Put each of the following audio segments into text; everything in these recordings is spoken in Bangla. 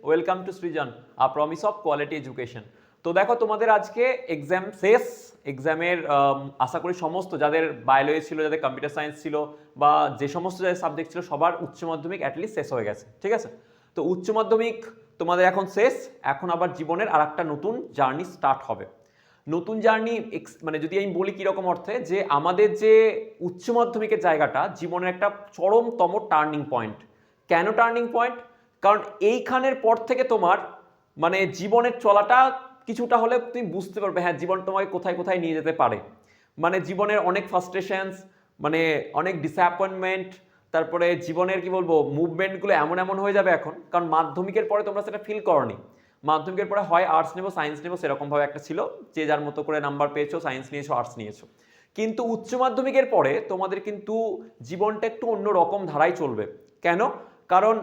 Welcome to Srijan a promise of quality education. তো দেখো তোমাদের আজকে এক্সাম শেষ। এক্সামের আশা করি সমস্ত যাদের বায়োলজি ছিল, যাদের কম্পিউটার সায়েন্স ছিল বা যে সমস্ত যাদের সাবজেক্ট ছিল সবার উচ্চ মাধ্যমিক অ্যাটলিস্ট শেষ হয়ে গেছে, ঠিক আছে? তো উচ্চ মাধ্যমিক তোমাদের এখন শেষ, এখন আবার জীবনের আর একটা নতুন জার্নি স্টার্ট হবে। নতুন জার্নি মানে যদি আমি বলি কীরকম অর্থে, যে আমাদের যে উচ্চ মাধ্যমিকের জায়গাটা জীবনের একটা চরমতম টার্নিং পয়েন্ট। কেন টার্নিং পয়েন্ট? কারণ এইখানের পর থেকে তোমার মানে জীবনের চলাটা কিছুটা হলে তুমি বুঝতে পারবে, হ্যাঁ জীবন তোমাকে কোথায় কোথায় নিয়ে যেতে পারে। মানে জীবনের অনেক ফ্রাস্ট্রেশনস, মানে অনেক ডিসঅ্যাপয়েন্টমেন্ট, তারপরে জীবনের কি বলবো মুভমেন্টগুলো এমন এমন হয়ে যাবে এখন। কারণ মাধ্যমিকের পরে তোমরা সেটা ফিল করনি। মাধ্যমিকের পরে হয় আর্টস নেবো সায়েন্স নেবো সেরকমভাবে একটা ছিল, যে যার মতো করে নাম্বার পেয়েছো, সায়েন্স নিয়েছো আর্টস নিয়েছো। কিন্তু উচ্চ মাধ্যমিকের পরে তোমাদের কিন্তু জীবনটা একটু অন্য রকম ধারায় চলবে। কেন? কারণ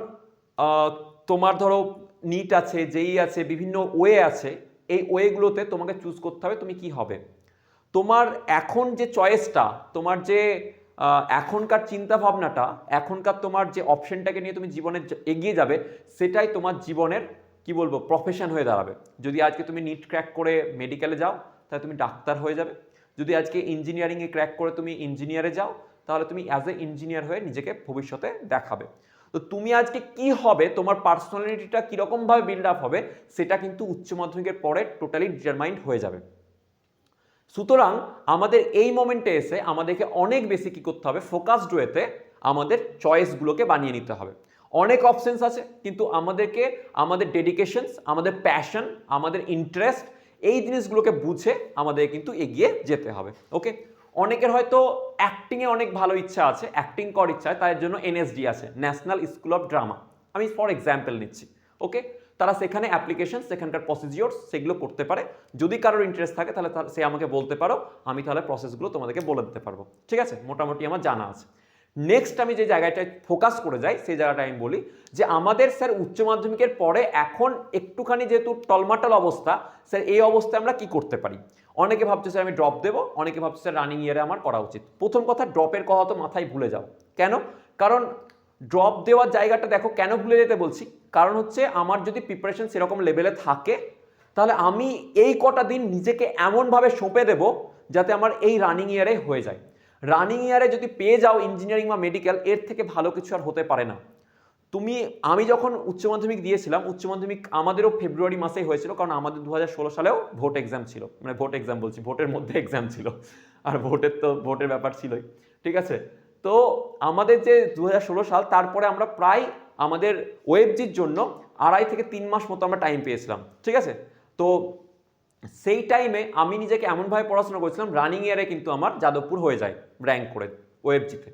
তোমার ধরো নিট আছে, জেই আছে, বিভিন্ন ওয়ে আছে। এই ওয়েগুলোতে তোমাকে চুজ করতে হবে তুমি কি হবে। তোমার এখন যে চয়েসটা, তোমার যে এখনকার চিন্তা ভাবনাটা, এখনকার তোমার যে অপশনটাকে নিয়ে তুমি জীবনে এগিয়ে যাবে, সেটাই তোমার জীবনের কি বলবো প্রফেশন হয়ে দাঁড়াবে। যদি আজকে তুমি নিট ক্র্যাক করে মেডিকেলে যাও তাহলে তুমি ডাক্তার হয়ে যাবে। যদি আজকে ইঞ্জিনিয়ারিংয়ে ক্র্যাক করে তুমি ইঞ্জিনিয়ারে যাও তাহলে তুমি অ্যাজ এ ইঞ্জিনিয়ার হয়ে নিজেকে ভবিষ্যতে দেখাবে। তো তুমি আজকে কি হবে, তোমার পার্সোনালিটিটা কীরকমভাবে বিল্ড আপ হবে, সেটা কিন্তু উচ্চ মাধ্যমিকের পরে টোটালি ডিটারমাইন্ড হয়ে যাবে। সুতরাং আমাদের এই মোমেন্টে এসে আমাদেরকে অনেক বেশি কি করতে হবে, ফোকাসড ওয়েতে আমাদের চয়েসগুলোকে বানিয়ে নিতে হবে। অনেক অপশনস আছে, কিন্তু আমাদেরকে আমাদের ডেডিকেশনস, আমাদের প্যাশন, আমাদের ইন্টারেস্ট, এই জিনিসগুলোকে বুঝে আমাদের কিন্তু এগিয়ে যেতে হবে। ওকে, অনেকের হয়তো অ্যাক্টিংয়ে অনেক ভালো ইচ্ছা আছে, অ্যাক্টিং করার ইচ্ছা, তার জন্য এনএসডি আছে, ন্যাশনাল স্কুল অফ ড্রামা। আমি ফর এক্সাম্পল নিচ্ছি। ওকে, তারা সেখানে অ্যাপ্লিকেশন, সেখানকার প্রসিডিওরস সেগুলো করতে পারে। যদি কারোর ইন্টারেস্ট থাকে তাহলে সে আমাকে বলতে পারো, আমি তাহলে প্রসেসগুলো তোমাদেরকে বলে দিতে পারবো। ঠিক আছে, মোটামুটি আমার জানা আছে। নেক্সট আমি যে জায়গাটায় ফোকাস করে যাই সেই জায়গাটায় আমি বলি যে আমাদের স্যার উচ্চ মাধ্যমিকের পরে এখন একটুখানি যেহেতু টলমাটল অবস্থা, স্যার এই অবস্থায় আমরা কি করতে পারি। অনেকে ভাবছে স্যার আমি ড্রপ দেবো, অনেকে ভাবছে স্যার রানিং ইয়ারে আমার করা উচিত। প্রথম কথা, ড্রপের কথা তো মাথায় ভুলে যাও। কেন? কারণ ড্রপ দেওয়ার জায়গাটা দেখো, কেন ভুলে যেতে বলছি, কারণ হচ্ছে আমার যদি প্রিপারেশন সেরকম লেভেলে থাকে তাহলে আমি এই কটা দিন নিজেকে এমনভাবে সঁপে দেব যাতে আমার এই রানিং ইয়ারে হয়ে যায়। রানিং ইয়ারে যদি পেয়ে যাও ইঞ্জিনিয়ারিং বা মেডিকেল, এর থেকে ভালো কিছু আর হতে পারে না। আমি যখন উচ্চ মাধ্যমিক দিয়েছিলাম, উচ্চ মাধ্যমিক আমাদেরও ফেব্রুয়ারি মাসেই হয়েছিল, কারণ আমাদের 2016 সালেও ভোট এক্সাম ছিল, মানে ভোট এক্সাম বলছি, ভোটের মধ্যে এক্সাম ছিল, আর ভোটের ব্যাপার ছিলই। ঠিক আছে, তো আমাদের যে 2016 সাল, তারপরে আমরা প্রায় আমাদের ওয়েবজির জন্য 2.5 থেকে 3 মাস মতো আমরা টাইম পেয়েছিলাম। ঠিক আছে, তো সেই টাইমে আমি নিজেকে এমনভাবে পড়াশোনা করেছিলাম, রানিং ইয়ারে কিন্তু আমার যাদবপুর হয়ে যায় র্যাঙ্ক করে ওয়েবজিতে।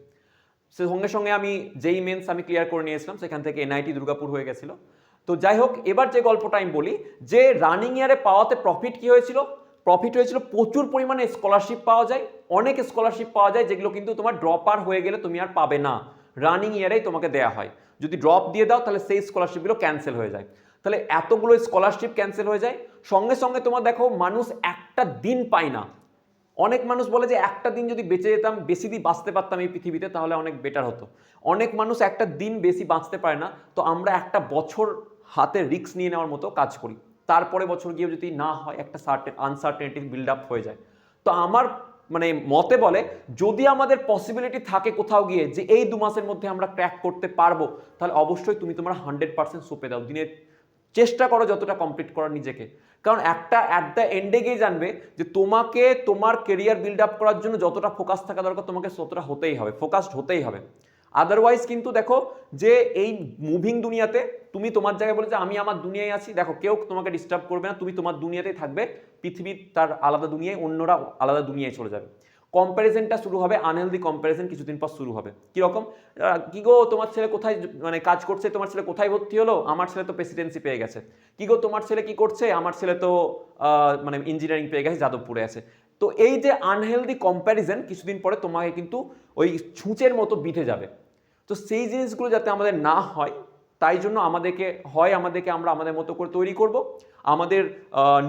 সঙ্গে সঙ্গে আমি যেই মেন্স আমি ক্লিয়ার করে নিয়েছিলাম, সেখান থেকে এনআইটি দুর্গাপুর হয়ে গেছিল। তো যাই হোক, এবার যে গল্পটা আমি বলি, যে রানিং ইয়ারে পাওয়াতে প্রফিট কি হয়েছিল, প্রফিট হয়েছিল প্রচুর পরিমাণে স্কলারশিপ পাওয়া যায়, অনেক স্কলারশিপ পাওয়া যায়, যেগুলো কিন্তু তোমার ড্রপার হয়ে গেলে তুমি আর পাবে না, রানিং ইয়ারেই তোমাকে দেয়া হয়। যদি ড্রপ দিয়ে দাও তাহলে সেই স্কলারশিপগুলো ক্যান্সেল হয়ে যায়। তাহলে এতগুলো স্কলারশিপ ক্যান্সেল হয়ে যায়। সঙ্গে সঙ্গে তোমার দেখো মানুষ একটা দিন পায় না। অনেক মানুষ বলে যে একটা দিন যদি বেঁচে যেতাম, বেশি দিন বাঁচতে পারতাম এই পৃথিবীতে, তাহলে অনেক বেটার হতো। অনেক মানুষ একটা দিন বেশি বাঁচতে পারে না। তো আমরা একটা বছর হাতে রিস্ক নিয়ে নেওয়ার মতো কাজ করি, তারপরে বছর গিয়ে যদি না হয় একটা আনসার্টেনিটি বিল্ড আপ হয়ে যায়। তো আমার মানে মতে বলে, যদি আমাদের পসিবিলিটি থাকে কোথাও গিয়ে যে এই 2 মাসের মধ্যে আমরা ক্র্যাক করতে পারবো, তাহলে অবশ্যই তুমি তোমার 100% সঁপে দাও, দিনের চেষ্টা করো যতটা কমপ্লিট করার নিজেকে। কারণ একটা অ্যাট দ্য এন্ডে গিয়ে জানবে যে তোমাকে তোমার কেরিয়ার বিল্ড আপ করার জন্য যতটা ফোকাস থাকা দরকার তোমাকে ততটা হতেই হবে, ফোকাসড হতেই হবে। আদারওয়াইজ কিন্তু দেখো যে এই মুভিং দুনিয়াতে তুমি তোমার জায়গায় বলে যে আমি আমার দুনিয়ায় আছি, দেখো কেউ তোমাকে ডিস্টার্ব করবে না, তুমি তোমার দুনিয়াতেই থাকবে, পৃথিবী তার আলাদা দুনিয়ায়, অন্যরা আলাদা দুনিয়ায় চলে যাবে। কম্প্যারিজনটা শুরু হবে, আনহেলদি কম্প্যারিজন কিছুদিন পর শুরু হবে। কিরকম? কি গো তোমার ছেলে কোথায় মানে কাজ করছে, তোমার ছেলে কোথায় ভর্তি হলো, আমার ছেলে তো প্রেসিডেন্সি পেয়ে গেছে। কি গো তোমার ছেলে কি করছে, আমার ছেলে তো মানে ইঞ্জিনিয়ারিং পেয়ে গেছে, যাদবপুরে আছে। তো এই যে আনহেলদি কম্প্যারিজন কিছুদিন পরে তোমাকে কিন্তু ওই ছুঁচের মতো বিঁধে যাবে। তো সেই জিনিসগুলো যাতে আমাদের না হয়, তাই জন্য আমাদেরকে আমরা আমাদের মতো করে তৈরি করব, আমাদের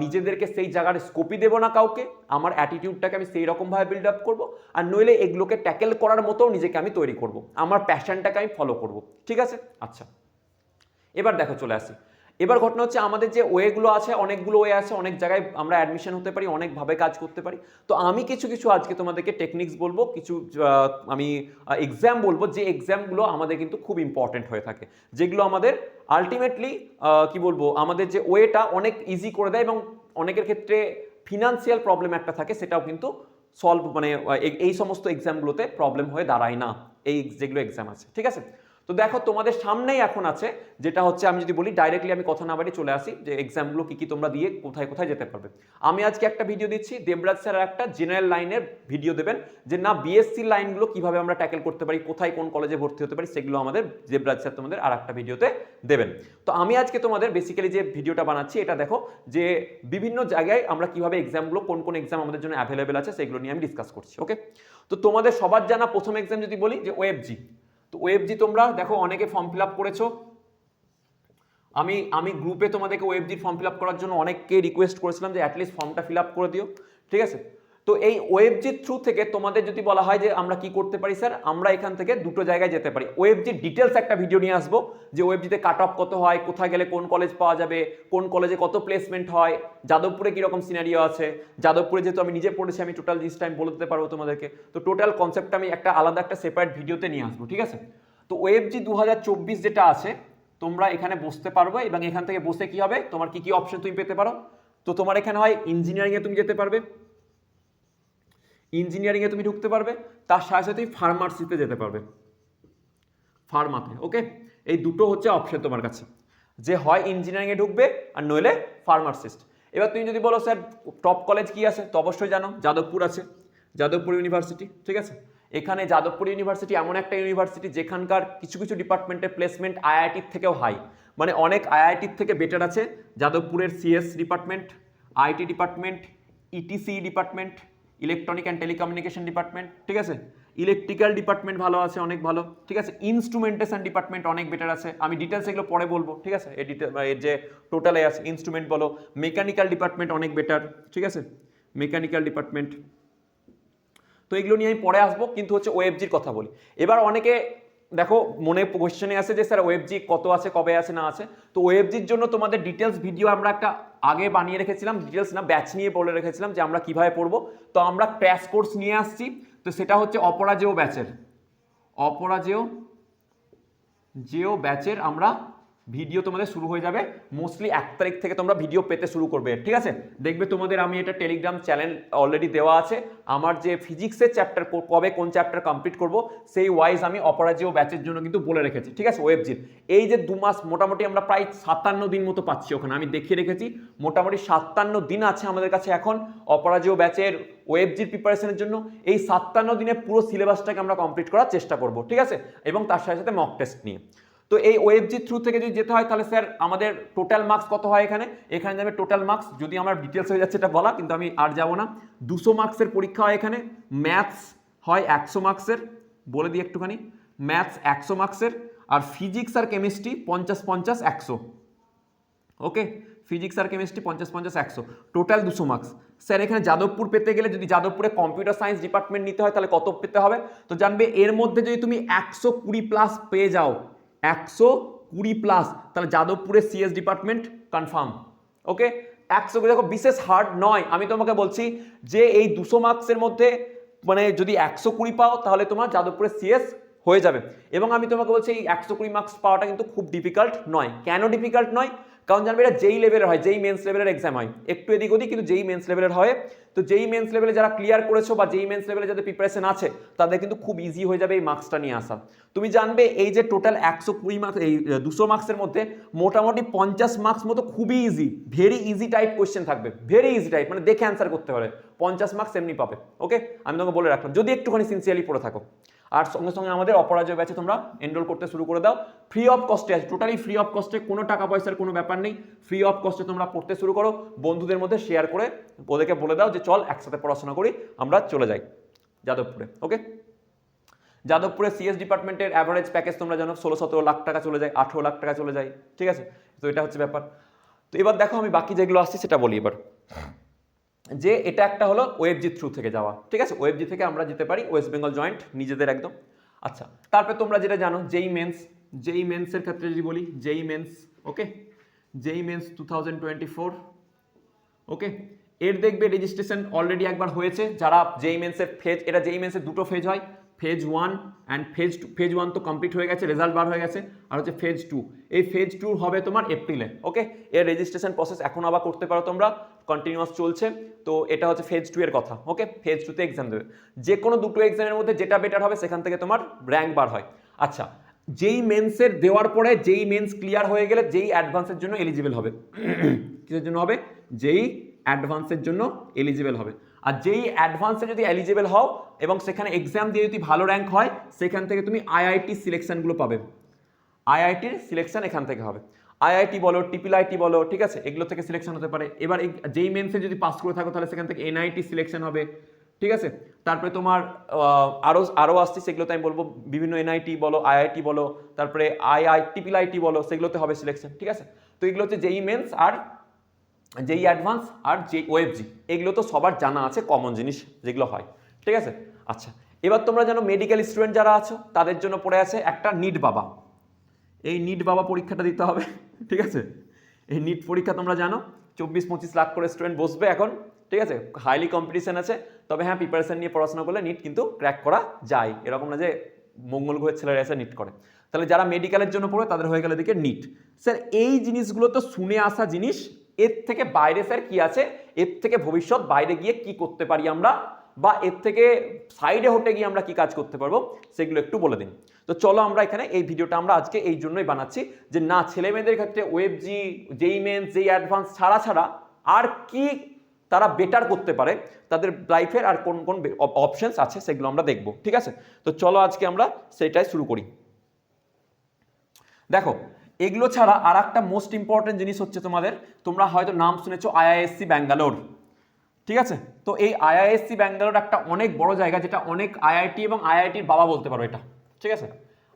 নিজেদেরকে সেই জায়গার স্কোপই দেবো না কাউকে, আমার অ্যাটিটিউডটাকে আমি সেই রকমভাবে বিল্ড আপ করবো, আর নইলে এগুলোকে ট্যাকেল করার মতো নিজেকে আমি তৈরি করব, আমার প্যাশনটাকে আমি ফলো করব। ঠিক আছে, আচ্ছা এবার দেখো চলে আসি, এবার ঘটনা হচ্ছে আমাদের যে ওয়েগুলো আছে, অনেকগুলো ওয়ে আছে, অনেক জায়গায় আমরা অ্যাডমিশন হতে পারি, অনেকভাবে কাজ করতে পারি। তো আমি কিছু কিছু আজকে তোমাদেরকে টেকনিক্স বলবো, কিছু আমি এক্সাম বলবো, যে এক্সামগুলো আমাদের কিন্তু খুব ইম্পর্টেন্ট হয়ে থাকে, যেগুলো আমাদের আলটিমেটলি কি বলবো, আমাদের যে ওয়েটা অনেক ইজি করে দেয়, এবং অনেকের ক্ষেত্রে ফিনান্সিয়াল প্রবলেম একটা থাকে, সেটাও কিন্তু সলভ মানে এই সমস্ত এক্সামগুলোতে প্রবলেম হয়ে দাঁড়ায় না, এই যেগুলো এক্সাম আছে, ঠিক আছে। তো দেখো তোমাদের সামনেই এখন আছে, যেটা হচ্ছে আমি যদি বলি ডাইরেক্টলি, আমি কথা না বাড়িয়ে চলে আসি যে এক্সামগুলো কি কি তোমরা দিয়ে কোথায় কোথায় যেতে পারবে। আমি আজকে একটা ভিডিও দিচ্ছি, দেবরাজ স্যার একটা জেনারেল লাইনের ভিডিও দেবেন, যে না বিএসসি লাইনগুলো কিভাবে আমরা ট্যাকেল করতে পারি, কোথায় কোন কলেজে ভর্তি হতে পারি, সেগুলো আমাদের দেবরাজ স্যার তোমাদের আর একটা ভিডিওতে দেবেন। তো আমি আজকে তোমাদের বেসিক্যালি যে ভিডিওটা বানাচ্ছি, এটা দেখো যে বিভিন্ন জায়গায় আমরা কিভাবে এক্সামগুলো, কোন কোন এক্সাম আমাদের জন্য অ্যাভেলেবেল আছে, সেগুলো নিয়ে আমি ডিসকাস করছি। ওকে, তো তোমাদের সবার জানা প্রথম এক্সাম যদি বলি যে ওএফজি। তো ওএফজি তোমরা দেখো অনেকে ফর্ম ফিল আপ করেছো, আমি গ্রুপে তোমাদেরকে ওএফজির ফর্ম ফিল আপ করার জন্য অনেককে রিকোয়েস্ট করেছিলাম যে অ্যাটলিস্ট ফর্মটা ফিল আপ করে দিও, ঠিক আছে। তো এই ওএফজির থ্রু থেকে তোমাদের যদি বলা হয় যে আমরা কি করতে পারি স্যার, আমরা এখান থেকে দুটো জায়গায় যেতে পারি। ওএফজির ডিটেলস একটা ভিডিও নিয়ে আসবো, যে ওএফজিতে কাট অফ কত হয়, কোথায় গেলে কোন কলেজ পাওয়া যাবে, কোন কলেজে কত প্লেসমেন্ট হয়, যাদবপুরে কীরকম সিনারিও আছে, যাদবপুরে যেহেতু আমি নিজে পড়েছি, আমি টোটাল জিনিসটা আমি বলে দিতে পারবো তোমাদেরকে। তো টোটাল কনসেপ্টটা আমি একটা আলাদা একটা সেপারেট ভিডিওতে নিয়ে আসবো, ঠিক আছে। তো ওএফজি 2024 যেটা আছে, তোমরা এখানে বসতে পারবে, এবং এখান থেকে বসে কি হবে, তোমার কি কি অপশন তুমি পেতে পারো। তো তোমার এখানে হয় ইঞ্জিনিয়ারিং এ তুমি যেতে পারবে, ইঞ্জিনিয়ারিং এ তুমি ঢুকতে পারবে, তার সাথে সাথে ফার্মাসিতে যেতে পারবে, ফার্মাতে। ওকে, এই দুটো হচ্ছে অপশন তোমার কাছে, যে হয় ইঞ্জিনিয়ারিং এ ঢুকবে আর নইলে ফার্মাসিস্ট। এবার তুমি যদি বলো স্যার টপ কলেজ কি আছে, তো অবশ্যই জানো যাদবপুর আছে, যাদবপুর ইউনিভার্সিটি, ঠিক আছে। এখানে যাদবপুর ইউনিভার্সিটি এমন একটা ইউনিভার্সিটি যেখানকার কিছু কিছু ডিপার্টমেন্টের প্লেসমেন্ট আইআইটির থেকেও হাই, মানে অনেক আইআইটির থেকে বেটার আছে। যাদবপুরের CS department, IT department, ETC department, electronic and telecommunication department, ঠিক আছে। ইলেকট্রিক্যাল ডিপার্টমেন্ট ভালো আছে, অনেক ভালো, ঠিক আছে। ইনস্ট্রুমেন্টেশন ডিপার্টমেন্ট অনেক বেটার আছে, আমি ডিটেলস এগুলো পরে বলবো, ঠিক আছে। এই ডিটেল এর যে টোটালে আছে ইনস্ট্রুমেন্ট বলো, মেকানিক্যাল ডিপার্টমেন্ট অনেক বেটার, ঠিক আছে, মেকানিক্যাল ডিপার্টমেন্ট। তো এগুলো নিয়ে আমি পরে আসবো, কিন্তু হচ্ছে ওএফজির কথা বলি। এবার অনেকে দেখো মনে কোয়েশ্চেনে আছে যে স্যার ওএফজি কত আছে, কবে আছে, না আছে। তো ওএফজির জন্য তোমাদের ডিটেলস ভিডিও আমরা একটা আগে বানিয়ে রেখেছিলাম, ডিটেলস না ব্যাচ নিয়ে বলে রেখেছিলাম যে আমরা কিভাবে পড়বো। তো আমরা ক্র্যাশ কোর্স নিয়ে আসছি, তো সেটা হচ্ছে অপরাজেয় ব্যাচের, অপরাজেয় ব্যাচের আমরা ভিডিও তোমাদের শুরু হয়ে যাবে মোস্টলি 1 তারিখ থেকে তোমরা ভিডিও পেতে শুরু করবে, ঠিক আছে। দেখবে তোমাদের আমি এটা টেলিগ্রাম চ্যানেল অলরেডি দেওয়া আছে, আমার যে ফিজিক্সের চ্যাপ্টার কবে কোন চ্যাপ্টার কমপ্লিট করব সেই ওয়াইজ আমি অপরাজেয় ব্যাচের জন্য কিন্তু বলে রেখেছি, ঠিক আছে। ওয়েবজির এই যে 2 মাস মোটামুটি আমরা প্রায় 57 দিন মতো পাচ্ছি, ওখানে আমি দেখিয়ে রেখেছি মোটামুটি 57 দিন আছে আমাদের কাছে এখন অপরাজেয় ব্যাচের ওয়েবজির প্রিপারেশনের জন্য। এই 57 দিনে পুরো সিলেবাসটাকে আমরা কমপ্লিট করার চেষ্টা করব, ঠিক আছে, এবং তার সাথে সাথে মক টেস্ট নিয়ে। তো এই ওএফজি থ্রু থেকে যদি যেতে হয় তাহলে স্যার আমাদের টোটাল মার্কস কত হয়, এখানে যাবে টোটাল মার্কস, যদি আমার ডিটেলস হয়ে যাচ্ছে এটা বলা, কিন্তু আমি আর যাব না। 200 মার্কসের পরীক্ষা হয় এখানে, ম্যাথস হয় 100 মার্কসের, বলে দিই একটুখানি, ম্যাথস 100 মার্কসের, আর ফিজিক্স আর কেমিস্ট্রি 50-50 100। ওকে, ফিজিক্স আর কেমিস্ট্রি 50-50 100, টোটাল 200 মার্কস। স্যার এখানে যাদবপুর পেতে গেলে, যদি যাদবপুরে কম্পিউটার সায়েন্স ডিপার্টমেন্ট নিতে হয় তাহলে কত পেতে হবে, তো জানবে এর মধ্যে যদি তুমি 120 প্লাস পেয়ে যাও, 120 প্লাস, তাহলে যাদবপুরের সিএস ডিপার্টমেন্ট কনফার্ম। ওকে, 100 দেখো বিশেষ হার্ড নয়, আমি তোমাকে বলছি যে এই 200 মার্কসের মধ্যে মানে যদি 120 পাও তাহলে তোমার যাদবপুরের সিএস হয়ে যাবে। এবং আমি তোমাকে বলছি এই 120 মার্কস পাওয়াটা কিন্তু খুব ডিফিকাল্ট নয়। কেন ডিফিকাল্ট নয়, কারণ জানবে এটা যেই লেভেলের হয়, যেই মেন্স লেভেলের এক্সাম হয়, একটু এদিক ওদিক কিন্তু যেই মেন্স লেভেলের হয়। তো যেই মেন্স লেভেলে যারা ক্লিয়ার করেছো বা যেই মেন্স লেভেলে যাদের প্রিপারেশন আছে তাদের কিন্তু খুব ইজি হয়ে যাবে এই মার্কসটা নিয়ে আসা। তুমি জানবে এই যে টোটাল 120 মার্কস, এই 200 মার্কসের মধ্যে মোটামুটি 50 মার্কস মতো খুবই easy, very easy type question থাকবে, ভেরি ইজি টাইপ, মানে দেখে অ্যান্সার করতে পারে, 50 মার্কস এমনি পাবে। ওকে, আমি তোমাকে বলে রাখলাম, যদি একটুখানি সিনসিয়ারলি পড়ে থাকো। আর সঙ্গে সঙ্গে আমাদের অপরাজয় ব্যাচে তোমরা এনরোল করতে শুরু করে দাও, ফ্রি অফ কস্টে আছে, টোটালি ফ্রি অফ কস্টে, কোনো টাকা পয়সার কোনো ব্যাপার নেই, ফ্রি অফ কস্টে তোমরা পড়তে শুরু করো, বন্ধুদের মধ্যে শেয়ার করে ওদেরকে বলে দাও যে চল একসাথে পড়াশোনা করি, আমরা চলে যাই যাদবপুরে। ওকে, যাদবপুরে সিএস ডিপার্টমেন্টের অ্যাভারেজ প্যাকেজ তোমরা জানো 16-17 লাখ টাকা চলে যায়, 18 লাখ টাকা চলে যায়, ঠিক আছে। তো এটা হচ্ছে ব্যাপার। তো এবার দেখো আমি বাকি যেগুলো আসছি সেটা বলি এবার, যে এটা একটা হলো ওএফজি থ্রু থেকে যাওয়া, ঠিক আছে। ওএফজি থেকে আমরা যেতে পারি ওয়েস্ট বেঙ্গল জয়েন্ট নিজেদের একদম। আচ্ছা, তারপরে তোমরা যেটা জানো যেই মেন্সের ক্ষেত্রে যদি বলি, যেই মেন্স, ওকে, জেই মেন্স 2024, ওকে। এর দেখবে রেজিস্ট্রেশন অলরেডি একবার হয়েছে, যারা জেই মেন্সের ফেজ, এটা জেই মেন্সের দুটো ফেজ হয়, ফেজ 1 অ্যান্ড ফেজ 2। ফেজ 1 তো কমপ্লিট হয়ে গেছে, রেজাল্ট বার হয়ে গেছে, আর হচ্ছে ফেজ 2। এই ফেজ 2 হবে তোমার এপ্রিলে, ওকে। এর রেজিস্ট্রেশন প্রসেস এখন আবার করতে পারো তোমরা, কন্টিনিউয়াস চলছে। তো এটা হচ্ছে ফেজ 2 এর কথা, ওকে। ফেজ 2 তে এক্সাম দেবে, যে কোনো দুটো এক্সামের মধ্যে যেটা বেটার হবে সেখান থেকে তোমার র্যাঙ্ক বার হয়। আচ্ছা, যেই মেন্সের দেওয়ার পরে যেই মেন্স ক্লিয়ার হয়ে গেলে যেই অ্যাডভান্সের জন্য এলিজিবল হবে, কিসের জন্য হবে? যেই অ্যাডভান্সের জন্য এলিজিবল হবে। আর যেই অ্যাডভান্সে যদি এলিজিবল হও এবং সেখানে এক্সাম দিয়ে যদি ভালো র্যাঙ্ক হয়, সেখান থেকে তুমি আইআইটি সিলেকশনগুলো পাবে। আইআইটির সিলেকশন এখান থেকে হবে, আইআইটি বলো, আইটি বলো, ঠিক আছে, এগুলো থেকে সিলেকশন হতে পারে। এবার যেই মেন্সে যদি পাস করে থাকো তাহলে সেখান থেকে এনআইটি সিলেকশন হবে, ঠিক আছে। তারপরে তোমার আরও আসছে, সেগুলোতে আমি বলবো, বিভিন্ন এনআইটি বলো, আইআইটি বলো, তারপরে আইটি বলো, সেগুলোতে হবে সিলেকশন, ঠিক আছে। তো এগুলো হচ্ছে জেই মেন্স আর যেই অ্যাডভান্স আর যে ওয়েবজি, এগুলো তো সবার জানা আছে, কমন জিনিস যেগুলো হয়, ঠিক আছে। আচ্ছা, এবার তোমরা জানো মেডিকেল স্টুডেন্ট যারা আছো তাদের জন্য পড়ে আছে একটা নিট বাবা। এই নিট বাবা পরীক্ষাটা দিতে হবে, ঠিক আছে। এই নিট পরীক্ষা তোমরা জানো 24-25 লাখ করে স্টুডেন্ট বসবে এখন, ঠিক আছে। হাইলি কম্পিটিশন আছে, তবে হ্যাঁ প্রিপারেশন নিয়ে পড়াশোনা করলে নিট কিন্তু ক্র্যাক করা যায়, এরকম না যে মঙ্গল গ্রহের ছেলেরা এসে নিট করে। তাহলে যারা মেডিকেলের জন্য পড়বে তাদের হয়ে গেলে দিকে নিট। স্যার এই জিনিসগুলো তো শুনে আসা জিনিস, এর থেকে বাইরে স্যার কি আছে, এর থেকে ভবিষ্যৎ বাইরে গিয়ে কি করতে পারি আমরা, বা এর থেকে সাইডে হটে গিয়ে আমরা কি কাজ করতে পারবো, সেগুলো একটু বলে দিন। তো চলো আমরা এখানে এই ভিডিওটা আমরা আজকে এই জন্যই বানাচ্ছি যে না, ছেলে মেয়েদের ক্ষেত্রে ওয়েবজি, জেই মেন্স, জেই অ্যাডভান্স ছাড়া আর কি তারা বেটার করতে পারে, তাদের লাইফের আর কোন কোন অপশনস আছে সেগুলো আমরা দেখব, ঠিক আছে। তো চলো আজকে আমরা সেটাই শুরু করি। দেখো, এগুলো ছাড়া আর একটা মোস্ট ইম্পর্টেন্ট জিনিস হচ্ছে তোমাদের, তোমরা হয়তো নাম শুনেছো আইআইএসসি ব্যাঙ্গালোর, ঠিক আছে। তো এই আইআইএসসি ব্যাঙ্গালোর একটা অনেক বড় জায়গা, যেটা অনেক আইআইটি এবং আইআইটির বাবা বলতে পারো এটা, ঠিক আছে।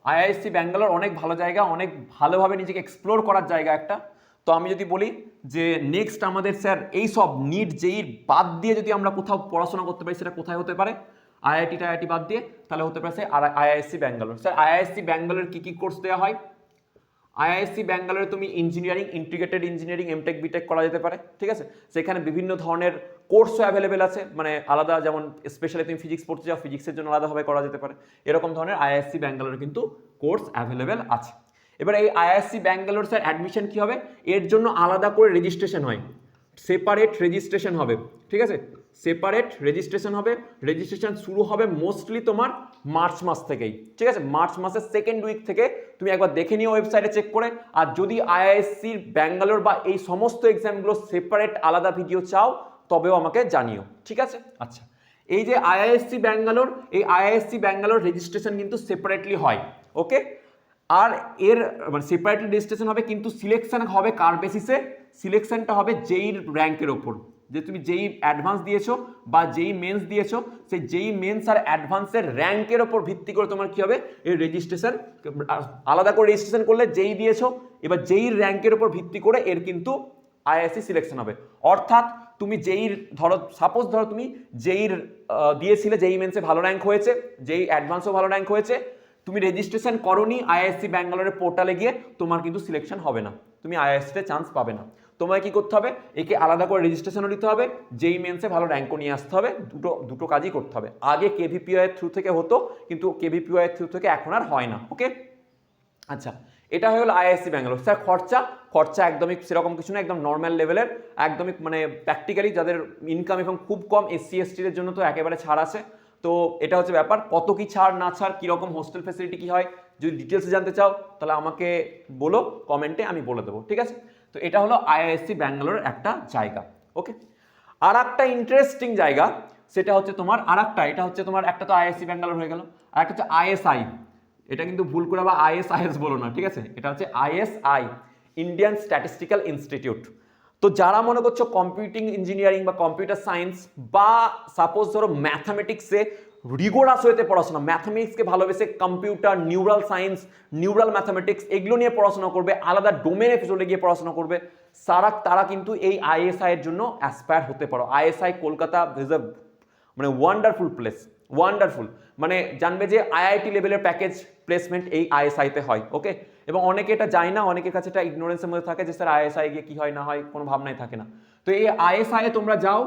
আইআইএসসি ব্যাঙ্গালোর অনেক ভালো জায়গা, অনেক ভালোভাবে নিজেকে এক্সপ্লোর করার জায়গা একটা। তো আমি যদি বলি যে নেক্সট আমাদের স্যার এই সব নিট জেইর বাদ দিয়ে যদি আমরা কোথাও পড়াশোনা করতে পারি, সেটা কোথায় হতে পারে? আইআইটি বাদ দিয়ে তাহলে হতে পারে sir IISc Bangalore. Sir IISc Bangalore কি কোর্স দেওয়া হয়? আইআইএসসি ব্যাঙ্গালোরে তুমি engineering, integrated engineering, MTech BTech করা যেতে পারে, ঠিক আছে। সেখানে বিভিন্ন ধরনের কোর্সও অ্যাভেলেবেল আছে, মানে আলাদা, যেমন স্পেশালি তুমি ফিজিক্স পড়তে চাও, ফিজিক্সের জন্য আলাদাভাবে করা যেতে পারে, এরকম ধরনের আইআইএসসি ব্যাঙ্গালোরে কিন্তু কোর্স অ্যাভেলেবেল আছে। এবার এই আইআইএসসি ব্যাঙ্গালোর স্যার অ্যাডমিশন কী হবে? এর জন্য আলাদা করে রেজিস্ট্রেশন হয়, সেপারেট রেজিস্ট্রেশন হবে, ঠিক আছে। সেপারেট রেজিস্ট্রেশন হবে, রেজিস্ট্রেশন শুরু হবে মোস্টলি তোমার মার্চ মাস থেকেই, ঠিক আছে। মার্চ মাসের সেকেন্ড উইক থেকে তুমি একবার দেখে নিও ওয়েবসাইটে চেক করে। আর যদি আইআইএসসি ব্যাঙ্গালোর বা এই সমস্ত এক্সামগুলো সেপারেট আলাদা ভিডিও চাও, তবেও আমাকে জানিও, ঠিক আছে। আচ্ছা, এই যে আইআইএসসি ব্যাঙ্গালোর, এই আইআইএসসি ব্যাঙ্গালোর রেজিস্ট্রেশন কিন্তু সেপারেটলি হয়, ওকে। আর এর মানে সেপারেটলি রেজিস্ট্রেশন হবে, কিন্তু সিলেকশন হবে কার বেসিসে? সিলেকশনটা হবে জেইর র্যাঙ্কের ওপর, যে তুমি যেই অ্যাডভান্স দিয়েছো বা যেই মেন্স দিয়েছো, সেই যেই মেন্স আর অ্যাডভান্সের র্যাঙ্কের ওপর ভিত্তি করে তোমার কি হবে এই রেজিস্ট্রেশন। আলাদা করে রেজিস্ট্রেশন করলে যেই দিয়েছো, এবার যেই র্যাঙ্কের ওপর ভিত্তি করে এর কিন্তু আইআইএসসি সিলেকশন হবে। অর্থাৎ তুমি যেইর সাপোজ ধরো তুমি যেইর দিয়েছিলে, যেই মেন্সে ভালো র্যাঙ্ক হয়েছে, যেই অ্যাডভান্সও ভালো র্যাঙ্ক হয়েছে, তুমি রেজিস্ট্রেশন করোনি আইআইএসসি ব্যাঙ্গালোরের পোর্টালে গিয়ে, তোমার কিন্তু সিলেকশন হবে না, তুমি আইআইএসসিতে চান্স পাবে না। তোমায় কি করতে হবে? একে আলাদা করে রেজিস্ট্রেশনও নিতে হবে, যেই মেন্সে ভালো র্যাঙ্কও নিয়ে আসতে হবে, দুটো কাজই করতে হবে। আগে কেভিপিওআই এর থ্রু থেকে হতো, কিন্তু কেভিপিওআই এর থ্রু থেকে এখন আর হয় না, ওকে। আচ্ছা, এটা হয়ে গেল আইআইএসসি ব্যাঙ্গালোর। স্যার খরচা একদমই সেরকম কিছু না, একদম নর্মাল লেভেলের, একদমই মানে প্র্যাকটিক্যালি যাদের ইনকাম এবং খুব কম, এসসি এসটিদের জন্য তো একেবারে ছাড় আছে। তো এটা হচ্ছে ব্যাপার, কত কি ছাড় না ছাড়, কীরকম হোস্টেল ফ্যাসিলিটি কী হয়, যদি ডিটেলসে জানতে চাও তাহলে আমাকে বলো কমেন্টে, আমি বলে দেবো, ঠিক আছে। তো এটা হলো আইআইএসসি ব্যাঙ্গালোরের একটা জায়গা, ওকে। আর একটা ইন্টারেস্টিং জায়গা, সেটা হচ্ছে তোমার এটা হচ্ছে তোমার, একটা তো আইআইএসসি ব্যাঙ্গালোর হয়ে গেল, আর একটা হচ্ছে আইএসআই। এটা কিন্তু ভুল করে আবার আইএসআইএস বলো না, ঠিক আছে। এটা হচ্ছে আইএসআই, ইন্ডিয়ান স্ট্যাটিস্টিক্যাল ইনস্টিটিউট। তো যারা মনে করছো কম্পিউটিং ইঞ্জিনিয়ারিং বা কম্পিউটার সায়েন্স, বা সাপোজ ধরো ম্যাথামেটিক্সে রিগোরাস হয়েতে পড়াশোনা, ম্যাথামেটিক্সকে ভালোবেসে computer, neural science, neural mathematics এগুলো নিয়ে পড়াশোনা করবে, আলাদা ডোমেনে চলে গিয়ে পড়াশোনা করবে, তারা কিন্তু এই আইএসআই এর জন্য অ্যাসপায়ার হতে পারো। আইএসআই কলকাতা ইজ আ মানে ওয়ান্ডারফুল প্লেস, ওয়ান্ডারফুল, মানে জানবে যে আইআইটি লেভেলের প্যাকেজ প্লেসমেন্ট এই আইএসআইতে হয়, ওকে। এবং অনেকে এটা যায় না, অনেকের কাছে এটা ইগনোরেন্সের মধ্যে থাকে যে স্যার আইএসআই গিয়ে কি হয় না হয় কোনো ভাবনাই থাকে না। তো এই আইএসআই এ তোমরা যাও,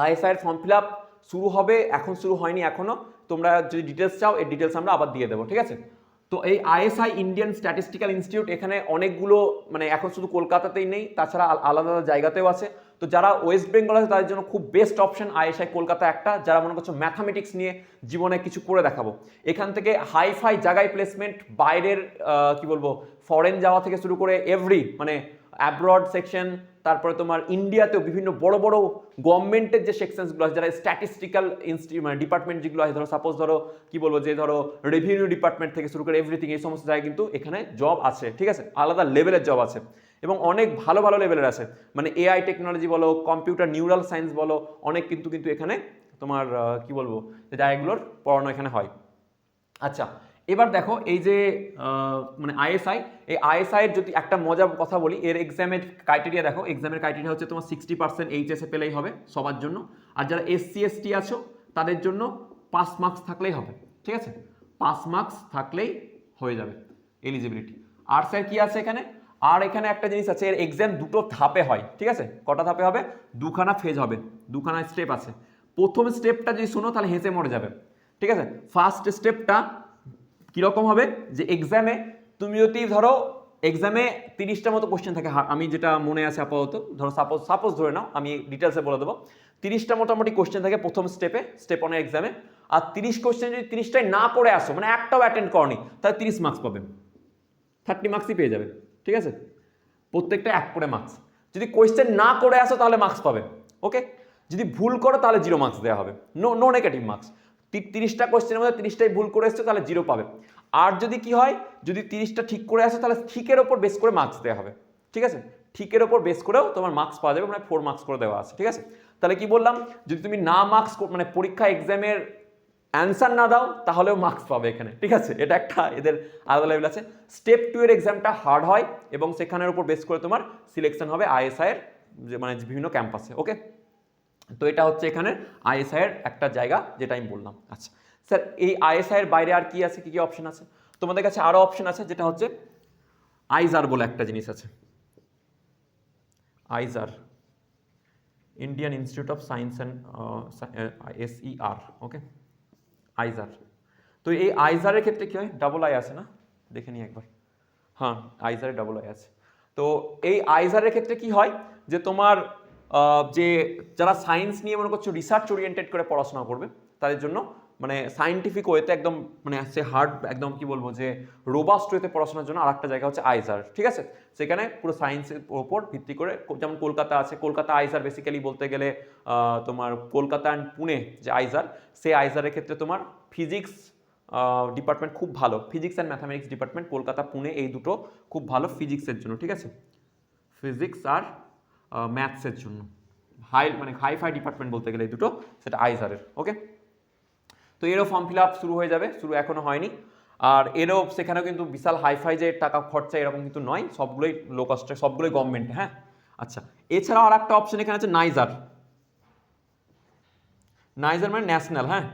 আইএসআই এর ফর্ম ফিল আপ শুরু হবে, এখন শুরু হয়নি এখনো, তোমরা যদি ডিটেলস চাও এই ডিটেলস আমরা আবার দিয়ে দেবো, ঠিক আছে। তো এই আইএসআই ইন্ডিয়ান স্ট্যাটিস্টিক্যাল ইনস্টিটিউট এখানে অনেকগুলো মানে এখন শুধু কলকাতাতেই নেই, তাছাড়া আলাদা আলাদা জায়গাতেও আছে। তো যারা ওয়েস্ট বেঙ্গল আছে তাদের জন্য খুব বেস্ট অপশন আইএসআই কলকাতা একটা, যারা মনে করছো ম্যাথামেটিক্স নিয়ে জীবনে কিছু করে দেখাবো, এখান থেকে হাইফাই জায়গায় প্লেসমেন্ট, বাইরের কি বলবো ফরেন যাওয়া থেকে শুরু করে এভরি মানে অ্যাব্রড সেকশন, তারপরে তোমার ইন্ডিয়াতেও বিভিন্ন বড় বড় গভর্নমেন্টের যে সেকশনসগুলো আছে, যারা স্ট্যাটিস্টিক্যাল মানে ডিপার্টমেন্ট যেগুলো আছে, ধরো সাপোজ ধরো কি বলবো যে ধরো রেভিনিউ ডিপার্টমেন্ট থেকে শুরু করে এভরিথিং, এই সমস্ত জায়গায় কিন্তু এখানে জব আছে, ঠিক আছে, আলাদা লেভেলের জব আছে এবং অনেক ভালো ভালো লেভেলের আছে, মানে এআই টেকনোলজি বলো, কম্পিউটার নিউরাল সায়েন্স বলো, অনেক কিন্তু এখানে তোমার কি বলবো যে জায়গাগুলোর পড়ানো এখানে হয়। আচ্ছা, এবার দেখো এই যে মানে আইএসআই, এই আইএসআই এর যদি একটা মজার কথা বলি, এর এক্সামের ক্রাইটেরিয়া দেখো, এক্সামের ক্রাইটেরিয়া হচ্ছে তোমার 60% এইচএসএ পেলেই হবে সবার জন্য, আর যারা এসসি এসটি আছো তাদের জন্য 5 মার্কস থাকলেই হবে, ঠিক আছে, 5 মার্কস থাকলেই হয়ে যাবে এলিজিবিলিটি। আর স্যার কি আছে এখানে, আর এখানে একটা জিনিস আছে, এর এক্সাম দুটো ধাপে হয়, ঠিক আছে, কটা ধাপে হবে, দুখানা ফেজ হবে, দুখানা স্টেপ আছে। প্রথম স্টেপটা যদি শোনো তাহলে হেসে মরে যাবে, ঠিক আছে। ফার্স্ট স্টেপটা কীরকম হবে, যে এক্সামে তুমি যদি ধরো এক্সামে 30টা মতো কোশ্চেন থাকে, আমি যেটা মনে আছে আপাতত, ধরো সাপোজ ধরে নাও, আমি ডিটেলসে বলে দেবো, 30টা মোটামুটি কোশ্চেন থাকে প্রথম স্টেপ 1 এক্সামে, আর 30 কোশ্চেন যদি 30টাই না করে আসো, মানে একটাও অ্যাটেন্ড করনি, তাহলে 30 মার্কস পাবে, 30 মার্কসই পেয়ে যাবে, ঠিক আছে, প্রত্যেকটা 1 করে মার্কস। যদি কোয়েশ্চেন না করে আসো তাহলে মার্কস পাবে, ওকে, যদি ভুল করো তাহলে 0 মার্কস দেওয়া হবে, নো নেগেটিভ মার্কস। 30টা কোয়েশ্চেনের মধ্যে 30টাই ভুল করে এসছো তাহলে 0 পাবে। আর যদি কি হয়, যদি 30টা ঠিক করে আসো তাহলে ঠিকের ওপর বেস করে মার্কস দেওয়া হবে, ঠিক আছে, ঠিকের ওপর বেস করেও তোমার মার্কস পাওয়া যাবে, মানে 4 মার্কস করে দেওয়া আছে, ঠিক আছে। তাহলে কি বললাম, যদি তুমি না মার্কস মানে পরীক্ষা এক্সামের অ্যান্সার না দাও তাহলেও মার্কস পাবে এখানে, ঠিক আছে, এটা একটা এদের আলাদা লেভেল আছে। স্টেপ 2 এর এক্সামটা হার্ড হয় এবং সেখানের উপর বেস করে তোমার সিলেকশন হবে আইএসআই এর যে মানে বিভিন্ন ক্যাম্পাসে, ওকে। তো এটা হচ্ছে এখানে আইএসআই এর একটা জায়গা যেটা আমি বললাম। আচ্ছা স্যার, এই আইএসআই এর বাইরে আর কি আছে, কি কি অপশন আছে? তোমাদের কাছে আরো অপশন আছে, যেটা হচ্ছে আইজার বলে একটা জিনিস আছে, IISER, Indian Institute of Science and SER, okay, IISER. তো এই আইজারের ক্ষেত্রে কি হয়, ডাবল আই আছে না, দেখে নিই একবার, হ্যাঁ আইজারে ডাবল আই আছে। তো এই আইজারের ক্ষেত্রে কি হয়, যে তোমার যে যারা সায়েন্স নিয়ে মনে করছো রিসার্চ ওরিয়েন্টেড করে পড়াশোনা করবে তাদের জন্য, মানে সায়েন্টিফিক ওয়েতে একদম মানে সে হার্ড একদম কি বলবো যে রোবাস্ট ওয়েতে পড়াশোনার জন্য আরেকটা জায়গা হচ্ছে আইজার, ঠিক আছে। সেখানে পুরো সায়েন্সের ওপর ভিত্তি করে, যেমন কলকাতা আছে, কলকাতা আইজার বেসিক্যালি বলতে গেলে তোমার কলকাতা অ্যান্ড পুনে যে আইজার, সেই আইজারের ক্ষেত্রে তোমার ফিজিক্স ডিপার্টমেন্ট খুব ভালো, physics and mathematics department Kolkata Pune এই দুটো খুব ভালো ফিজিক্সের জন্য, ঠিক আছে, ফিজিক্স আর ম্যাথসের জন্য মানে হাইফাই ডিপার্টমেন্ট বলতে গেলে এই দুটো, সেটা আইজারের, ওকে। তো এরও ফর্ম ফিল আপ শুরু হয়ে যাবে, শুরু এখনো হয়নি, আর এরও সেখানেও কিন্তু বিশাল হাইফাই যে টাকা খরচা এরকম কিন্তু নয়, সবগুলোই লো কস্টে, সবগুলোই গভর্নমেন্ট, হ্যাঁ। আচ্ছা, এছাড়াও আর একটা অপশন এখানে আছে নাইজার, নাইজার মানে ন্যাশনাল, হ্যাঁ,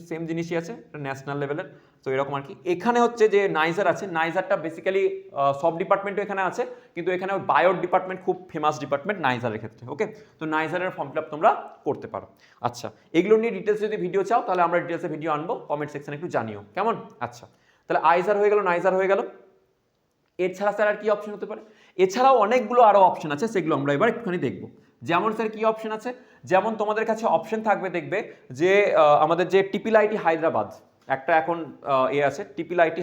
সেম জিনিসই আছে, ন্যাশনাল লেভেলের। তো এরকম আর কি, এখানে হচ্ছে যে নাইজার আছে, নাইজারটা বেসিক্যালি সব ডিপার্টমেন্টও এখানে আছে, কিন্তু এখানে বায়ো ডিপার্টমেন্ট খুব ফেমাস ডিপার্টমেন্ট নাইজারের ক্ষেত্রে, ওকে। তো নাইজারের ফর্ম ফিল আপ তোমরা করতে পারো। আচ্ছা, এগুলো নিয়ে ডিটেলস যদি ভিডিও চাও তাহলে আমরা ডিটেলসে ভিডিও আনবো, কমেন্ট সেকশনে একটু জানিও, কেমন? আচ্ছা, তাহলে আইজার হয়ে গেল, নাইজার হয়ে গেল। এছাড়া স্যার আর কি অপশন হতে পারে? এছাড়াও অনেকগুলো আরও অপশন আছে, সেগুলো আমরা এবার একটুখানি দেখবো। যেমন স্যার কি অপশন আছে, যেমন তোমাদের কাছে অপশন থাকবে, দেখবে যে আমাদের যে টিপিআইটি হায়দ্রাবাদ একটা এখন আছে, টিপিআইটি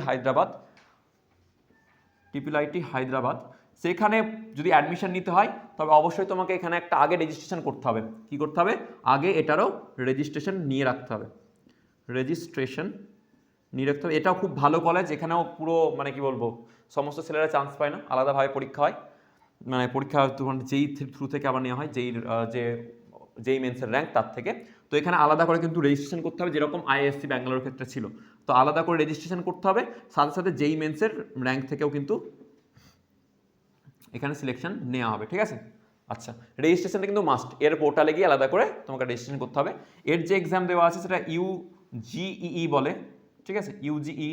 হায়দ্রাবাদ, সেখানে যদি অ্যাডমিশন নিতে হয় তবে অবশ্যই তোমাকে এখানে একটা আগে রেজিস্ট্রেশন করতে হবে। কি করতে হবে? আগে এটারও রেজিস্ট্রেশন নিয়ে রাখতে হবে, এটাও খুব ভালো কলেজ, এখানেও পুরো মানে কি বলবো সমস্ত ছেলেরা চান্স পায় না, আলাদাভাবে পরীক্ষা হয়, মানে পরীক্ষা তোমার যেই থ্রু থেকে আবার নেওয়া হয়, যেই মেন্সের র্যাঙ্ক তার থেকে। তো এখানে আলাদা করে কিন্তু রেজিস্ট্রেশন করতে হবে, যেরকম IISc ব্যাঙ্গালোর ক্ষেত্রে ছিল, তো আলাদা করে রেজিস্ট্রেশন করতে হবে, সাথে সাথে যেই মেন্সের র্যাঙ্ক থেকেও কিন্তু এখানে সিলেকশন নেওয়া হবে, ঠিক আছে। আচ্ছা, রেজিস্ট্রেশনটা কিন্তু মাস্ট, এর পোর্টালে গিয়ে আলাদা করে তোমাকে রেজিস্ট্রেশন করতে হবে। এর যে এক্সাম দেওয়া আছে সেটা UGEE বলে, ঠিক আছে, UGEE।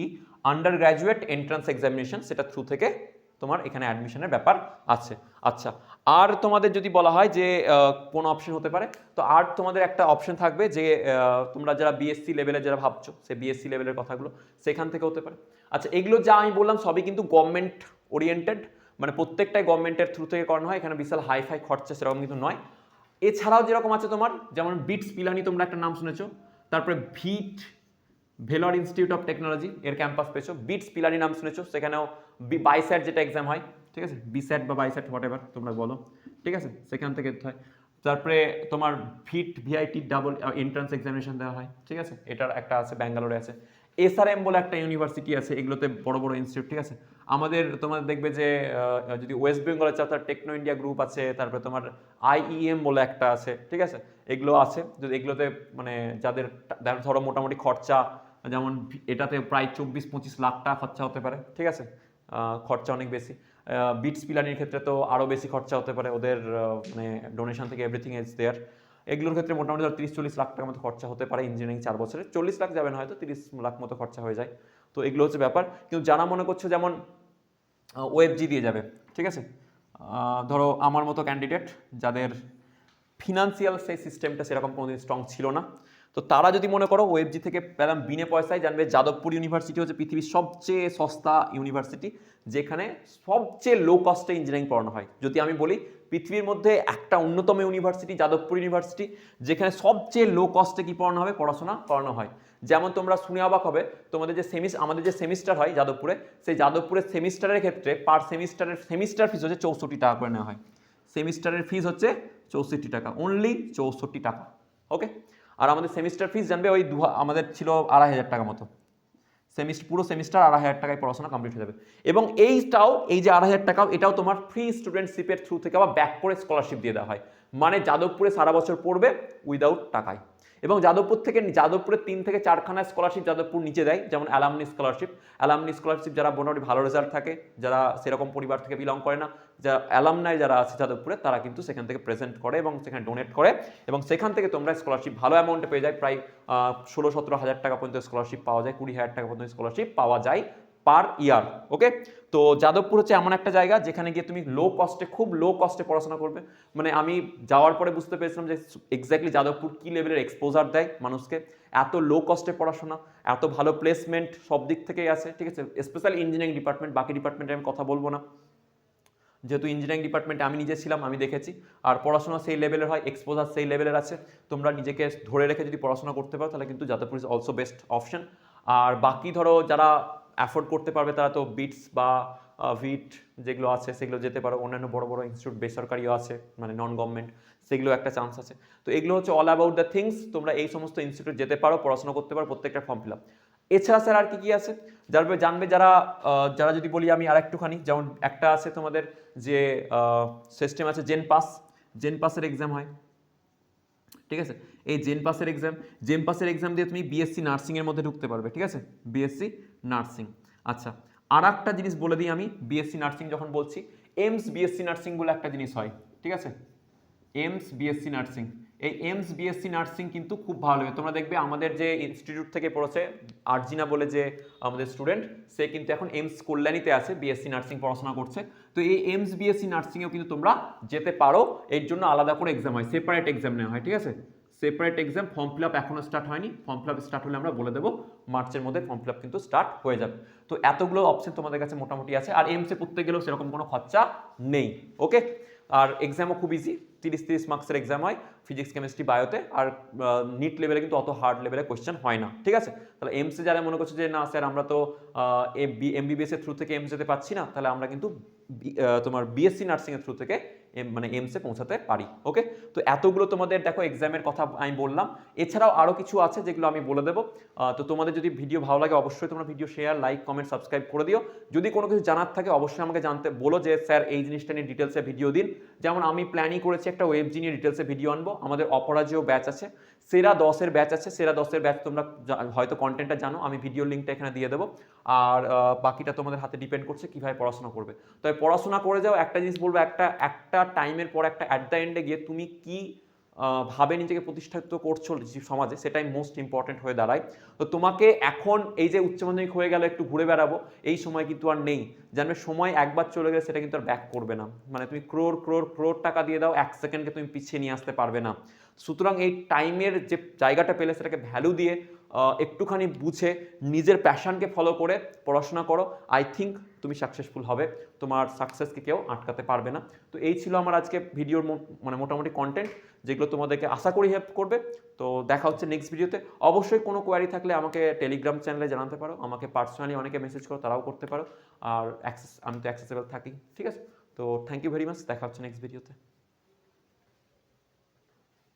Under graduate entrance examination, সেটা থ্রু থেকে তোমার এখানে অ্যাডমিশনের ব্যাপার আছে। আচ্ছা, আর তোমাদের যদি বলা হয় যে কোন অপশন হতে পারে, তো আর তোমাদের একটা অপশন থাকবে যে তোমরা যারা বিএসসি লেভেলে যারা ভাবছো, সে বিএসসি লেভেলের কথাগুলো সেখান থেকে হতে পারে। আচ্ছা, এগুলো যা আমি বললাম সবই কিন্তু গভর্নমেন্ট ওরিয়েন্টেড, মানে প্রত্যেকটাই গভর্নমেন্টের থ্রু থেকে করানো হয়, এখানে বিশাল হাইফাই খরচা সেরকম কিন্তু নয়। এছাড়াও যেরকম আছে তোমার, যেমন বিটস পিলানি তোমরা একটা নাম শুনেছো, তারপরে ভেলোর ইনস্টিটিউট অফ টেকনোলজি এর ক্যাম্পাস পেয়েছো, বিটস পিলানি নাম শুনেছো, সেখানেও বাইস্যাট যেটা এক্সাম হয়, ঠিক আছে, বিস্যাট বা বাইস্যাট হোয়াট এভার তোমরা বলো, ঠিক আছে, সেখান থেকে হয়। তারপরে তোমার ভিআইটি ডাবল এন্ট্রান্স এক্সামিনেশন দেওয়া হয়, ঠিক আছে, এটার একটা আছে ব্যাঙ্গালোরে আছে। এসআরএম বলে একটা ইউনিভার্সিটি আছে, এগুলোতে বড় বড় ইনস্টিটিউট, ঠিক আছে। আমাদের তোমাদের দেখবে যে যদি ওয়েস্ট বেঙ্গলে চাও তার টেকনো ইন্ডিয়া গ্রুপ আছে, তারপরে তোমার আইইএম বলে একটা আছে, ঠিক আছে, এগুলো আছে। যদি এগুলোতে মানে যাদের ধরো মোটামুটি খরচা, যেমন এটাতে প্রায় 24-25 লাখ টাকা খরচা হতে পারে, ঠিক আছে, খরচা অনেক বেশি। বিটস পিলানির ক্ষেত্রে তো আরও বেশি খরচা হতে পারে, ওদের মানে ডোনেশন থেকে এভরিথিং ইজ দেয়ার। এগুলোর ক্ষেত্রে মোটামুটি 30-40 লাখ টাকার মতো খরচা হতে পারে ইঞ্জিনিয়ারিং 4 বছরে, 40 লাখ যাবে না হয়তো, 30 লাখ মতো খরচা হয়ে যায়। তো এগুলো হচ্ছে ব্যাপার। কিন্তু যারা মনে করছো যেমন ওএফজি দিয়ে যাবে, ঠিক আছে, ধরো আমার মতো ক্যান্ডিডেট যাদের ফিনান্সিয়াল সেই সিস্টেমটা সেরকম কোনোদিন স্ট্রং ছিল না, তো তারা যদি মনে করো ওএফজি থেকে পেলাম বিনে পয়সায়, জানবে যাদবপুর ইউনিভার্সিটি হচ্ছে পৃথিবীর সবচেয়ে সস্তা ইউনিভার্সিটি, যেখানে সবচেয়ে লো কস্টে ইঞ্জিনিয়ারিং পড়ানো হয়। যদি আমি বলি পৃথিবীর মধ্যে একটা অন্যতম ইউনিভার্সিটি যাদবপুর ইউনিভার্সিটি, যেখানে সবচেয়ে লো কস্টে কি পড়ানো হবে, পড়াশোনা করানো হয়। যেমন তোমরা শুনে অবাক হবে, তোমাদের যে আমাদের যে সেমিস্টার হয় যাদবপুরে, সেই যাদবপুরের সেমিস্টারের ক্ষেত্রে পার সেমিস্টারের সেমিস্টার ফিস হচ্ছে 64 টাকা করে নেওয়া হয়। সেমিস্টারের ফিস হচ্ছে 64 টাকা, অনলি 64 টাকা, ওকে। আর আমাদের সেমিস্টার ফিস জানবে ওই আমাদের ছিল 2,500 টাকা মতো, পুরো সেমিস্টার 2,500 টাকায় পড়াশোনা কমপ্লিট হয়ে যাবে। এবং এই যে 2,500 টাকাও, এটাও তোমার ফ্রি স্টুডেন্টশিপের থ্রু থেকে আবার ব্যাক করে স্কলারশিপ দিয়ে দেওয়া হয়, মানে যাদবপুরে সারা বছর পড়বে উইদাউট টাকায়। এবং যাদবপুরের 3 থেকে 4খানা স্কলারশিপ যাদবপুর নিচে দেয়, যেমন অ্যালামনি স্কলারশিপ যারা মোটামুটি ভালো রেজাল্ট থাকে, যারা সেরকম পরিবার থেকে বিলং করে না, যারা অ্যালামনাই যারা আছে যাদবপুরে, তারা কিন্তু সেখান থেকে প্রেজেন্ট করে এবং সেখানে ডোনেট করে, এবং সেখান থেকে তোমরা স্কলারশিপ ভালো অ্যামাউন্টে পেয়ে যায়, প্রায় 16-17 হাজার টাকা পর্যন্ত স্কলারশিপ পাওয়া যায়, 20,000 টাকা পর্যন্ত স্কলারশিপ পাওয়া যায় পার ইয়ার, ওকে। তো যাদবপুর হচ্ছে এমন একটা জায়গা যেখানে গিয়ে তুমি খুব লো কস্টে পড়াশোনা করবে। মানে আমি যাওয়ার পরে বুঝতে পেরেছিলাম যে এক্স্যাক্টলি যাদবপুর কি লেভেলের এক্সপোজার দেয় মানুষকে, এত লো কস্টে পড়াশোনা, এত ভালো প্লেসমেন্ট সব দিক থেকেই আছে, ঠিক আছে, স্পেশালি ইঞ্জিনিয়ারিং ডিপার্টমেন্ট, বাকি ডিপার্টমেন্টে আমি কথা বলবো না, যেহেতু ইঞ্জিনিয়ারিং ডিপার্টমেন্টে আমি নিজে ছিলাম, আমি দেখেছি। আর পড়াশোনা সেই লেভেলের হয়, এক্সপোজার সেই লেভেলের আছে, তোমরা নিজেকে ধরে রেখে যদি পড়াশোনা করতে পারো তাহলে কিন্তু Jadavpur is also best option. আর বাকি ধরো যারা অ্যাফোর্ড করতে পারবে তারা তো বিটস বা ভিট যেগুলো আছে সেগুলো যেতে পারো, অন্যান্য বড় বড় ইনস্টিটিউট বেসরকারিও আছে, মানে নন গভর্নমেন্ট, সেগুলো একটা চান্স আছে। তো এগুলো হচ্ছে অল অ্যাবাউট দ্য থিংস, তোমরা এই সমস্ত ইনস্টিটিউট যেতে পারো, পড়াশোনা করতে পারো, প্রত্যেকটা ফর্ম ফিল আপ। এছাড়া স্যার আর কি কি আছে জানবে যারা যারা যদি বলি আমি আর একটুখানি, যেমন একটা আছে তোমাদের যে সিস্টেম আছে জেনপাসের এক্সাম হয়, ঠিক আছে, এই জেনপাসের এক্সাম দিয়ে তুমি বিএসসি নার্সিং এর মধ্যে ঢুকতে পারবে, ঠিক আছে, বিএসসি নার্সিং। আচ্ছা, আর একটা জিনিস বলে দিই আমি, বিএসসি নার্সিং যখন বলছি, এইমস বিএসসি নার্সিং বলে একটা জিনিস হয়, ঠিক আছে, এইমস বিএসসি নার্সিং, এই এইমস বিএসসি নার্সিং কিন্তু খুব ভালো হবে। তোমরা দেখবে আমাদের যে ইনস্টিটিউট থেকে পড়েছে আরজিনা বলে যে আমাদের স্টুডেন্ট, সে কিন্তু এখন এইমস কল্যাণীতে আছে, বিএসসি নার্সিং পড়াশোনা করছে। তো এই এইমস বিএসসি নার্সিংয়েও কিন্তু তোমরা যেতে পারো, এর জন্য আলাদা করে এক্সাম হয়, সেপারেট এক্সাম নেওয়া হয়, ঠিক আছে, separate exam. Form fill up এখনো স্টার্ট হয়নি, ফর্ম ফিল আপ স্টার্ট হলে আমরা বলে দেবো, মার্চের মধ্যে ফর্ম ফিল আপ কিন্তু স্টার্ট হয়ে যাবে। তো এতগুলো অপশন তোমাদের কাছে মোটামুটি আছে, আর এইমসে পড়তে গেলেও সেরকম কোনো খরচা নেই, ওকে। আর এক্সামও খুব ইজি, 30 মার্কসের এক্সাম হয় ফিজিক্স কেমিস্ট্রি বায়োতে, আর নিট লেভেলে কিন্তু অত হার্ড লেভেলে কোয়েশ্চেন হয় না, ঠিক আছে। তাহলে এমসে যারা মনে করছে যে না স্যার আমরা তো এমবিবিএস এর থ্রু থেকে এমস যেতে পারছি না, তাহলে আমরা কিন্তু তোমার বিএসসি নার্সিং এর থ্রু থেকে মানে এমসে পৌঁছাতে পারি, ওকে। তো এতগুলো তোমাদের দেখো এক্সামের কথা আমি বললাম, এছাড়াও আরও কিছু আছে যেগুলো আমি বলে দেবো। তো তোমাদের যদি ভিডিও ভালো লাগে অবশ্যই তোমরা video share, like, comment, subscribe করে দিও। যদি কোনো কিছু জানার থাকে অবশ্যই আমাকে জানতে বলো যে স্যার এই জিনিসটা নিয়ে ডিটেলসে ভিডিও দিন। যেমন আমি প্ল্যানই করেছি একটা ওয়েবজি নিয়ে ডিটেলসে ভিডিও আনবো, আমাদের অপরাজেয় ব্যাচ আছে, সেরা 10-এর ব্যাচ আছে, সেরা 10-এর ব্যাচ তোমরা হয়তো কন্টেন্টটা জানো, আমি ভিডিও লিঙ্কটা এখানে দিয়ে দেবো। আর বাকিটা তোমাদের হাতে ডিপেন্ড করছে কীভাবে পড়াশোনা করবে। তবে পড়াশোনা করে যাও, একটা জিনিস বলবো, একটা টাইমের পর একটা অ্যাট দ্য এন্ডে গিয়ে তুমি কি ভাবে নিজেকে প্রতিষ্ঠিত করছো সমাজে, সেটাই মোস্ট ইম্পর্টেন্ট হয়ে দাঁড়ায়। তো তোমাকে এখন এই যে উচ্চ মাধ্যমিক হয়ে গেল একটু ঘুরে বেড়াবো, এই সময় কিন্তু আর নেই। জানবে সময় একবার চলে গেলে সেটা কিন্তু আর ব্যাক করবে না। মানে তুমি ক্রোড় ক্রোড় ক্রোড় টাকা দিয়ে দাও, 1 সেকেন্ডকে তুমি পিছিয়ে নিয়ে আসতে পারবে না। সুতরাং এই টাইমের যে জায়গাটা পেলে সেটাকে ভ্যালু দিয়ে একটুখানি বুঝে নিজের প্যাশনকে ফলো করে পড়াশোনা করো। আই থিঙ্ক তুমি সাকসেসফুল হবে, তোমার সাকসেসকে কেউ আটকাতে পারবে না। তো এই ছিল আমার আজকে ভিডিওর মানে মোটামুটি কন্টেন্ট, যেগুলো তোমাদেরকে আশা করি হেল্প করবে। তো দেখা হচ্ছে নেক্সট ভিডিওতে। অবশ্যই কোনো কোয়ারি থাকলে আমাকে টেলিগ্রাম চ্যানেলে জানাতে পারো, আমাকে পার্সোনালি অনেকে মেসেজ করো, তারাও করতে পারো। আর আমি তো অ্যাক্সেসেবল থাকি, ঠিক আছে? তো থ্যাংক ইউ ভেরি মাচ, দেখা হচ্ছে নেক্সট ভিডিওতে।